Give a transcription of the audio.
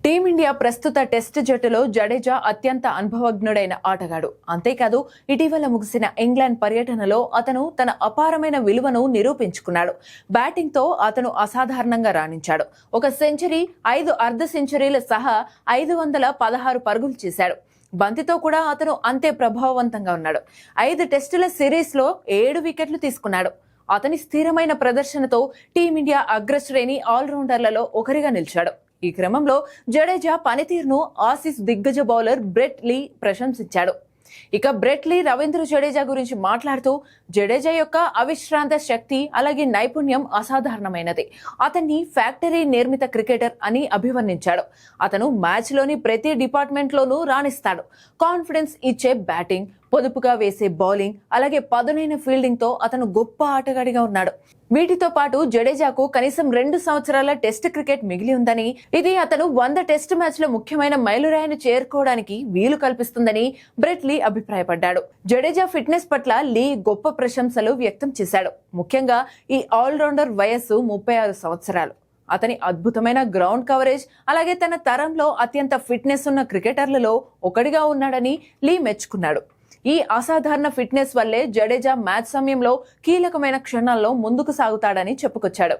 Team India ప్రస్తుత test జట్టులో జడేజా అత్యంత అనుభవజ్ఞుడైన ఆటగాడు. అంతేకాదు ఇటీవల ముగిసిన ఇంగ్లాండ్ పర్యటనలో అతను తన అపారమైన విలువను నిరూపించుకున్నాడు. బ్యాటింగ్తో అతను అసాధారణంగా రాణించాడు. ఒక సెంచరీ, 5 అర్ధ సెంచరీల సహా 516 పరుగులు చేశాడు. బంతితో కూడా అతను అంతే ప్రభావవంతంగా ఉన్నాడు. 5 టెస్టుల సిరీస్లో 7 వికెట్లు తీసుకున్నాడు. అతని స్థిరమైన ప్రదర్శనతో టీమిండియా అగ్రశ్రేణి ఆల్రౌండర్లలో ఒకరిగా నిలిచాడు. ఈ క్రమంలో జడేజా పనితీరును ఆసీస్ దిగ్గజ బౌలర్ బ్రెట్ లీ ప్రశంసించాడు. ఇక బ్రెట్ లీ రవీంద్ర జడేజా గురించి మాట్లాడుతూ, జడేజా యొక్క అవిశ్రాంత శక్తి అలాగే నైపుణ్యం అసాధారణమైనది. అతన్ని ఫ్యాక్టరీ నిర్మిత క్రికెటర్ అని అభివర్ణించాడు. అతను మ్యాచ్లోని ప్రతి డిపార్ట్మెంట్లోనూ రాణిస్తాడు. కాన్ఫిడెన్స్ ఇచ్చే బ్యాటింగ్, పొదుపుగా వేసే బౌలింగ్, అలాగే పదునైన ఫీల్డింగ్ తో అతను గొప్ప ఆటగాడిగా ఉన్నాడు. వీటితో పాటు జడేజాకు కనీసం 2 సంవత్సరాల టెస్ట్ క్రికెట్ మిగిలి ఉందని, ఇది అతను 100 టెస్ట్ మ్యాచ్ లో ముఖ్యమైన మైలురాయిని చేరుకోవడానికి వీలు కల్పిస్తుందని బ్రెట్ లీ అభిప్రాయపడ్డాడు. జడేజా ఫిట్నెస్ పట్ల లీ గొప్ప ప్రశంసలు వ్యక్తం చేశాడు. ముఖ్యంగా ఈ ఆల్రౌండర్ వయస్సు 36 సంవత్సరాలు. అతని అద్భుతమైన గ్రౌండ్ కవరేజ్, అలాగే తన తరంలో అత్యంత ఫిట్నెస్ ఉన్న క్రికెటర్లలో ఒకటిగా ఉన్నాడని లీ మెచ్చుకున్నాడు. ఈ అసాధారణ ఫిట్నెస్ వల్లే జడేజా మ్యాచ్ సమయంలో కీలకమైన క్షణాల్లో ముందుకు సాగుతాడని చెప్పుకొచ్చాడు.